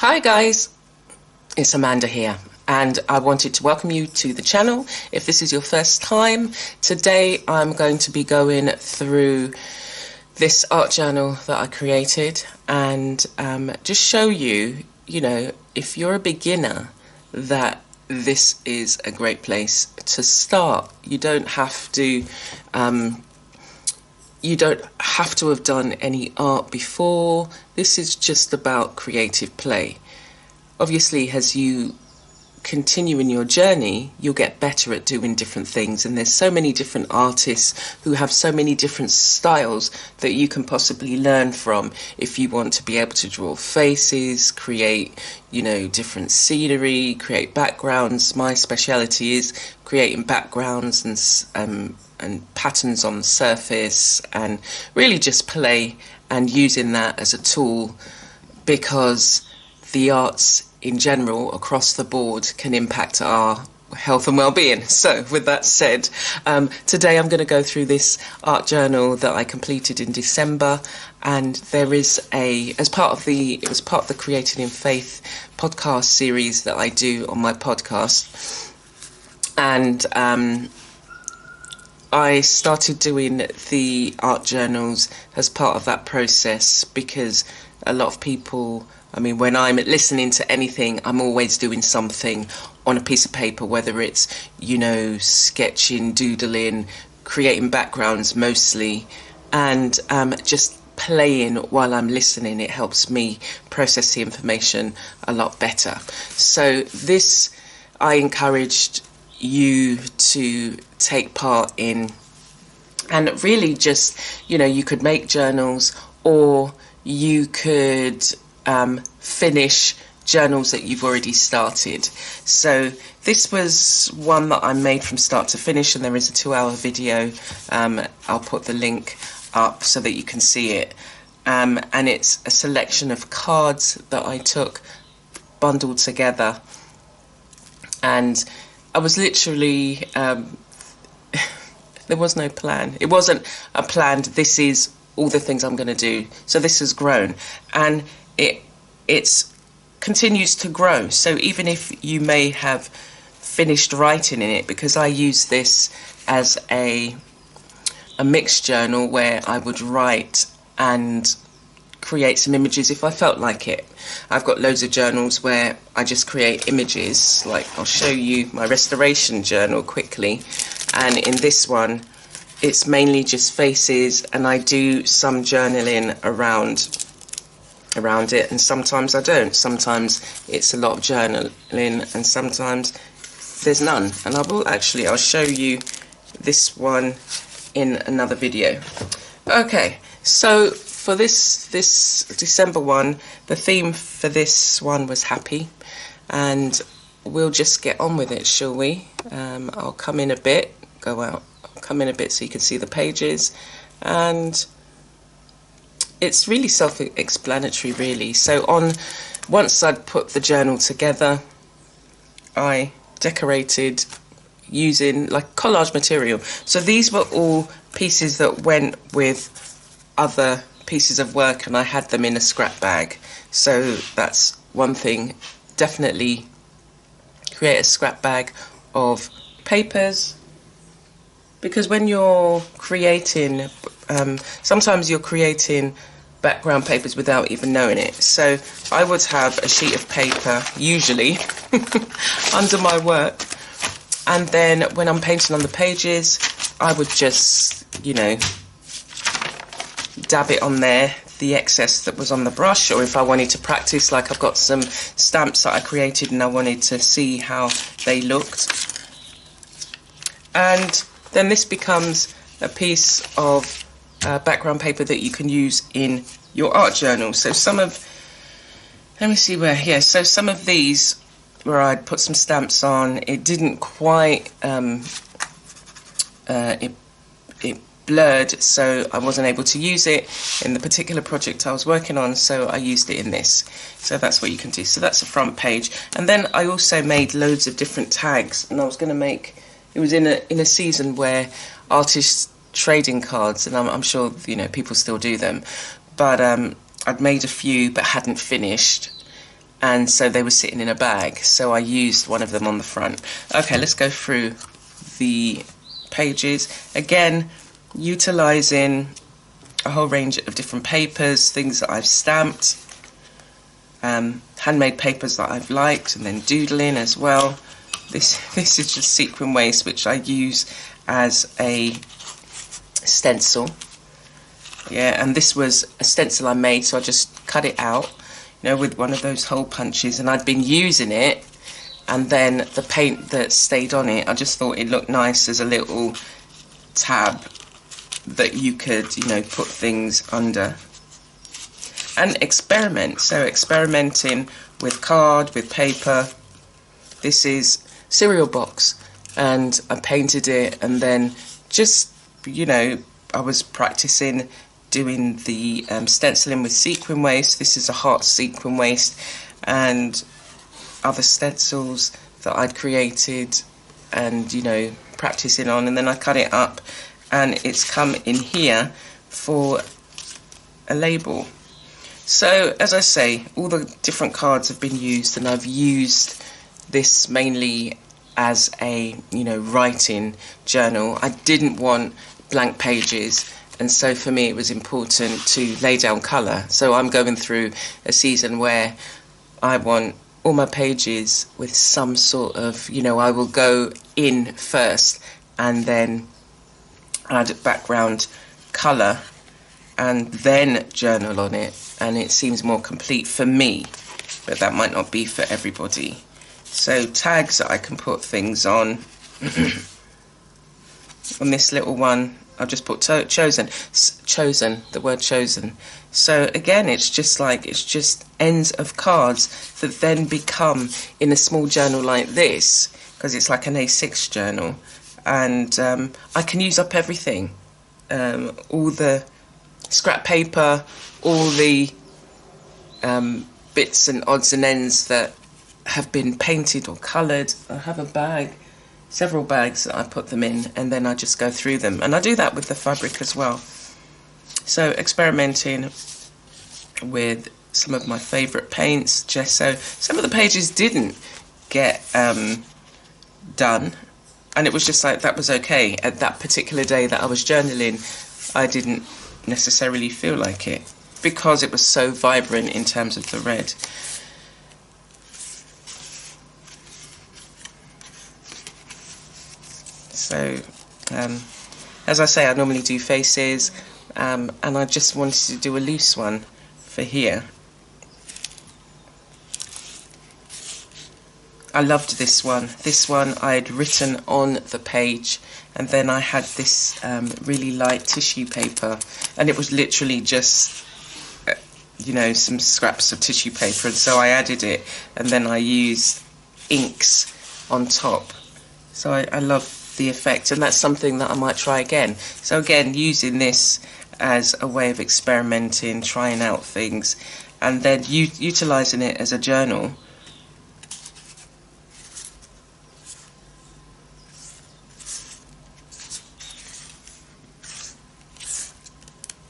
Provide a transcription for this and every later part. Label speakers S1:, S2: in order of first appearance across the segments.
S1: Hi guys, it's Amanda here, and I wanted to welcome you to the channel. If this is your first time, today I'm going to be going through this art journal that I created and just show you, if you're a beginner, that this is a great place to start. You don't have to have done any art before. This is just about creative play. Obviously, as you continue in your journey, you'll get better at doing different things, and there's so many different artists who have so many different styles that you can possibly learn from if you want to be able to draw faces, create, different scenery, create backgrounds. My speciality is creating backgrounds and patterns on the surface, and really just play and using that as a tool, because the arts in general across the board can impact our health and well-being. So with that said, today I'm going to go through this art journal that I completed in December, and there is it was part of the Creating in Faith podcast series that I do on my podcast. And I started doing the art journals as part of that process because a lot of people, when I'm listening to anything, I'm always doing something on a piece of paper, whether it's, sketching, doodling, creating backgrounds mostly, and just playing while I'm listening. It helps me process the information a lot better. So this, I encouraged you to take part in, and really just, you could make journals, or you could finish journals that you've already started. So this was one that I made from start to finish, and there is a 2-hour video. I'll put the link up so that you can see it, and it's a selection of cards that I took, bundled together, and I was literally there was no plan. It wasn't a planned, this is all the things I'm going to do. So this has grown, and it continues to grow. So even if you may have finished writing in it, because I use this as a mixed journal where I would write and create some images if I felt like it. I've got loads of journals where I just create images, like I'll show you my restoration journal quickly, and in this one it's mainly just faces, and I do some journaling around it, and sometimes I don't. Sometimes it's a lot of journaling, and sometimes there's none. And I'll show you this one in another video. Okay, so for this December one, the theme for this one was happy, and we'll just get on with it, shall we? I'll come in a bit, come in a bit so you can see the pages, and it's really self-explanatory, really. So once I'd put the journal together, I decorated using like collage material. So these were all pieces that went with other pieces of work, and I had them in a scrap bag. So that's one thing. Definitely create a scrap bag of papers, because when you're creating, sometimes you're creating background papers without even knowing it. So I would have a sheet of paper, usually, under my work, and then when I'm painting on the pages, I would just, dab it on there, the excess that was on the brush. Or if I wanted to practice, like I've got some stamps that I created and I wanted to see how they looked. And then this becomes a piece of background paper that you can use in your art journal. So some of these where I'd put some stamps on, it didn't quite, it blurred, so I wasn't able to use it in the particular project I was working on, so I used it in this. So that's what you can do. So that's the front page. And then I also made loads of different tags, and I was going to make, it was in a season where artists trading cards, and I'm sure people still do them, but I'd made a few but hadn't finished, and so they were sitting in a bag, so I used one of them on the front. Okay, let's go through the pages. Again, utilising a whole range of different papers, things that I've stamped, handmade papers that I've liked, and then doodling as well. This is just sequin waste, which I use as a stencil. Yeah, and this was a stencil I made, so I just cut it out, you know, with one of those hole punches, and I'd been using it, and then the paint that stayed on it, I just thought it looked nice as a little tab that you could, you know, put things under. And experiment, so experimenting with card, with paper. This is cereal box, and I painted it, and then just, you know, I was practicing doing the stenciling with sequin waste. This is a heart sequin waste, and other stencils that I'd created and, you know, practicing on, and then I cut it up and it's come in here for a label. So as I say, all the different cards have been used, and I've used this mainly as a, you know, writing journal. I didn't want blank pages, and so for me it was important to lay down colour. So I'm going through a season where I want all my pages with some sort of, you know, I will go in first and then add background colour and then journal on it, and it seems more complete for me, but that might not be for everybody. So tags that I can put things on. On this little one, I've just put chosen, the word chosen. So again, it's just like, it's just ends of cards that then become in a small journal like this, because it's like an A6 journal, and I can use up everything, all the scrap paper, all the bits and odds and ends that have been painted or coloured. I have a bag, several bags that I put them in, and then I just go through them, and I do that with the fabric as well. So experimenting with some of my favourite paints, gesso. Some of the pages didn't get done, and it was just like, that was okay. At that particular day that I was journaling, I didn't necessarily feel like it, because it was so vibrant in terms of the red. So, as I say, I normally do faces, and I just wanted to do a loose one for here. I loved this one. This one I had written on the page, and then I had this really light tissue paper, and it was literally just, you know, some scraps of tissue paper, and so I added it, and then I used inks on top. So I love the effect, and that's something that I might try again. So again, using this as a way of experimenting, trying out things, and then utilising it as a journal.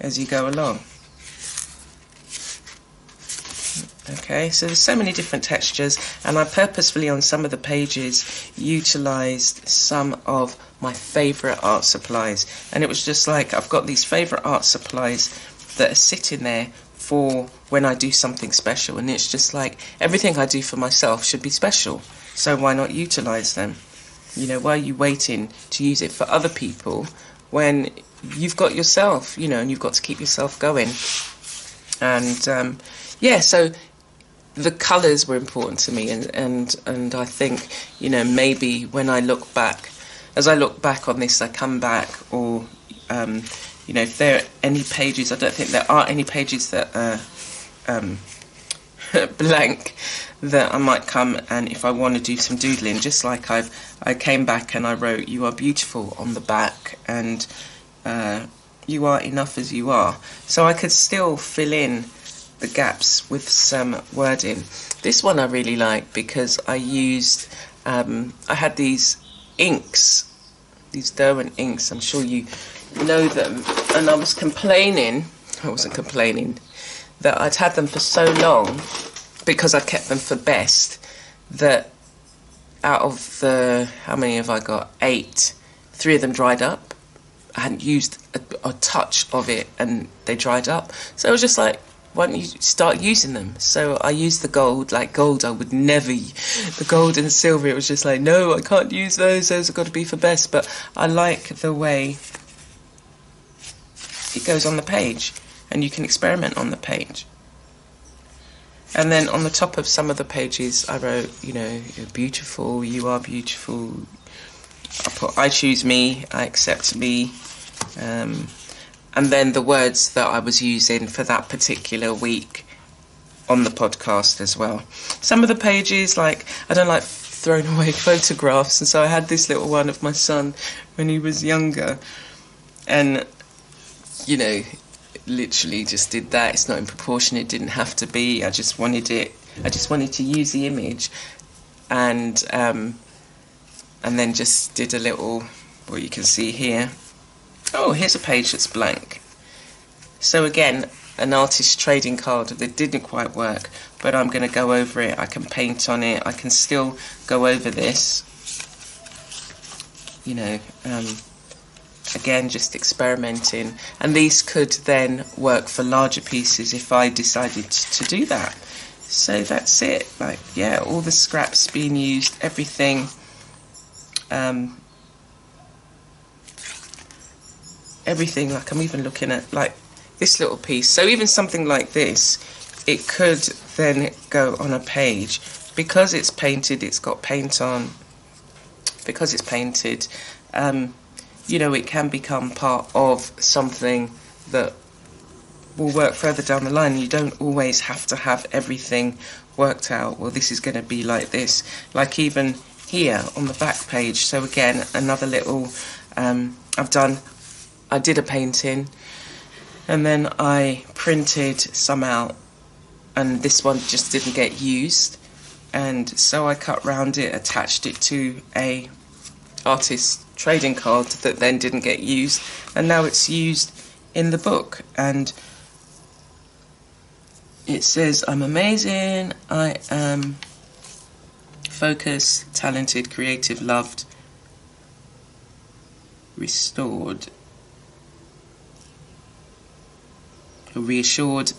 S1: As you go along. Okay, so there's so many different textures, and I purposefully on some of the pages utilised some of my favourite art supplies, and it was just like, I've got these favourite art supplies that are sitting there for when I do something special, and it's just like, everything I do for myself should be special, so why not utilise them? You know, why are you waiting to use it for other people when you've got yourself, you know, and you've got to keep yourself going? And yeah, so the colours were important to me, and I think, you know, maybe when I look back, as I look back on this, I come back, or you know, if there are any pages, I don't think there are any pages that are blank, that I might come, and if I want to do some doodling, just like I came back and I wrote "You are beautiful" on the back, and you are enough as you are, so I could still fill in the gaps with some wording. This one I really like because I used, I had these inks, these Derwent inks, I'm sure you know them, and I wasn't complaining that I'd had them for so long, because I kept them for best, that out of the, how many have I got? 8. 3 of them dried up. I hadn't used a touch of it and they dried up. So I was just like, why don't you start using them? So I used the gold. Like gold, I would never, the gold and silver, it was just like, no, I can't use those have got to be for best. But I like the way it goes on the page, and you can experiment on the page. And then on the top of some of the pages I wrote, you know, you're beautiful, you are beautiful. I put, I choose me, I accept me. And then the words that I was using for that particular week on the podcast as well. Some of the pages, like, I don't like throwing away photographs, and so I had this little one of my son when he was younger, and, you know, literally just did that. It's not in proportion, it didn't have to be. I just wanted to use the image, and then just did a little, what you can see here. Oh, here's a page that's blank. So again, an artist trading card that didn't quite work, but I'm going to go over it. I can paint on it. I can still go over this. You know, again, just experimenting. And these could then work for larger pieces if I decided to do that. So that's it. Like, yeah, all the scraps being used, everything. Everything, like I'm even looking at like this little piece. So even something like this, it could then go on a page. Because it's painted, it's got paint on. Because it's painted, you know, it can become part of something that will work further down the line. You don't always have to have everything worked out. Well, this is going to be like this. Like even here on the back page. So again, another little, I did a painting, and then I printed some out, and this one just didn't get used, and so I cut round it, attached it to a artist trading card that then didn't get used, and now it's used in the book. And it says, I'm amazing, I am focused, talented, creative, loved, restored, reassured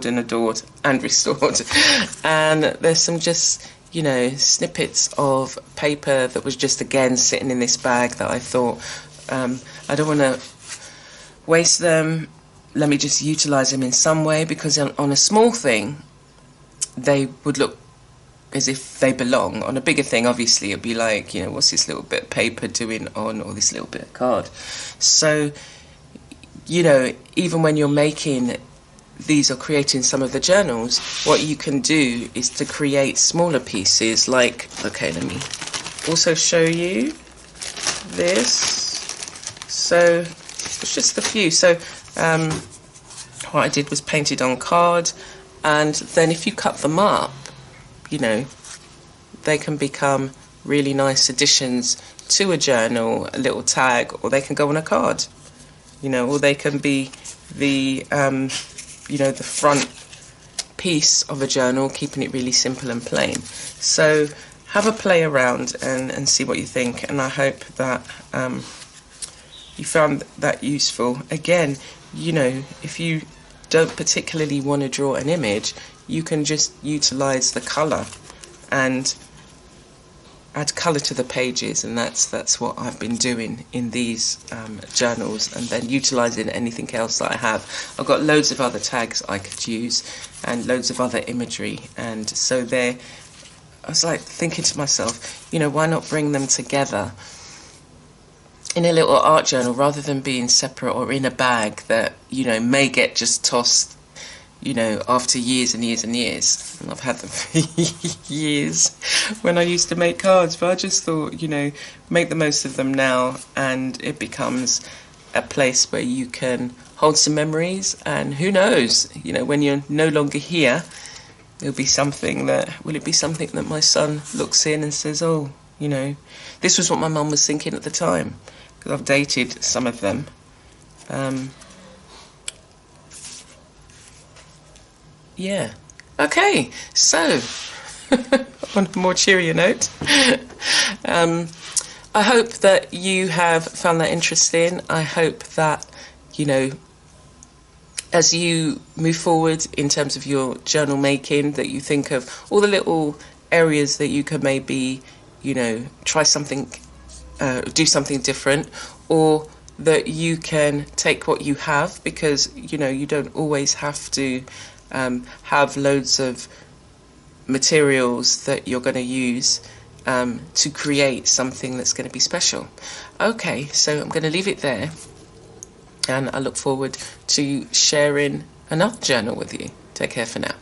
S1: and adored and restored. And there's some just, you know, snippets of paper that was just again sitting in this bag that I thought, I don't want to waste them, let me just utilize them in some way, because on a small thing they would look as if they belong. On a bigger thing, obviously it'd be like, you know, what's this little bit of paper doing on, or this little bit of card. So, you know, even when you're making these or creating some of the journals, what you can do is to create smaller pieces. Like, okay, let me also show you this. So it's just a few. So what I did was painted on card, and then if you cut them up, you know, they can become really nice additions to a journal, a little tag, or they can go on a card. You know, or they can be the, you know, the front piece of a journal, keeping it really simple and plain. So have a play around and see what you think. And I hope that you found that useful. Again, you know, if you don't particularly want to draw an image, you can just utilize the colour and add colour to the pages, and that's what I've been doing in these journals, and then utilising anything else that I have. I've got loads of other tags I could use and loads of other imagery, and so I was like thinking to myself, you know, why not bring them together in a little art journal rather than being separate or in a bag that, you know, may get just tossed, you know, after years and years and years. And I've had them for years when I used to make cards, but I just thought, you know, make the most of them now, and it becomes a place where you can hold some memories, and who knows, you know, when you're no longer here, will it be something that my son looks in and says, oh, you know, this was what my mum was thinking at the time, because I've dated some of them. Yeah, Okay, so on a more cheerier note, I hope that you have found that interesting. I hope that, you know, as you move forward in terms of your journal making, that you think of all the little areas that you can maybe, you know, try something, do something different, or that you can take what you have, because, you know, you don't always have to have loads of materials that you're going to use to create something that's going to be special. Okay, so I'm going to leave it there, and I look forward to sharing another journal with you. Take care for now.